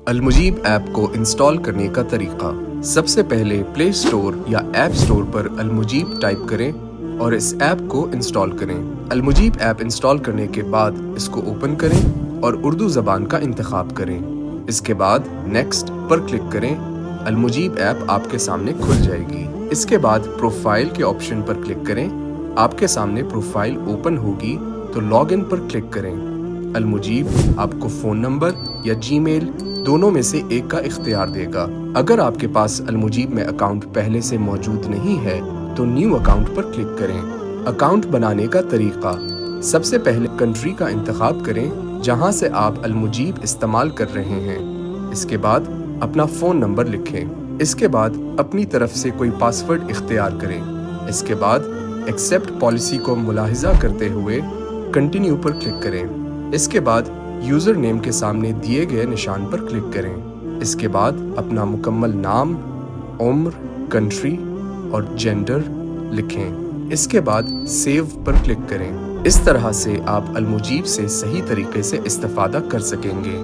المجیب app کو install کرنے کا طریقہ۔ سب سے پہلے پلے اسٹور یا ایپ اسٹور پر المجیب ٹائپ کریں اور اس ایپ کو انسٹال کریں۔ المجیب ایپ انسٹال کرنے کے بعد اس کو اوپن کریں اور اردو زبان کا انتخاب کریں۔ اس کے بعد نیکسٹ پر کلک کریں۔ المجیب ایپ آپ کے سامنے کھل جائے گی۔ اس کے بعد پروفائل کے آپشن پر کلک کریں۔ آپ کے سامنے پروفائل اوپن ہوگی تو لاگ ان پر کلک کریں۔ المجیب آپ کو فون نمبر یا جی میل دونوں میں سے ایک کا اختیار دے گا۔ اگر آپ کے پاس المجیب میں اکاؤنٹ پہلے سے موجود نہیں ہے تو نیو اکاؤنٹ پر کلک کریں۔ اکاؤنٹ بنانے کا طریقہ۔ سب سے پہلے کنٹری کا انتخاب کریں جہاں سے آپ المجیب استعمال کر رہے ہیں۔ اس کے بعد اپنا فون نمبر لکھیں۔ اس کے بعد اپنی طرف سے کوئی پاس ورڈ اختیار کریں۔ اس کے بعد ایکسیپٹ پالیسی کو ملاحظہ کرتے ہوئے کنٹینیو پر کلک کریں۔ اس کے بعد یوزر نیم کے سامنے دیے گئے نشان پر کلک کریں۔ اس کے بعد اپنا مکمل نام، عمر، کنٹری اور جینڈر لکھیں۔ اس کے بعد سیو پر کلک کریں۔ اس طرح سے آپ المجیب سے صحیح طریقے سے استفادہ کر سکیں گے۔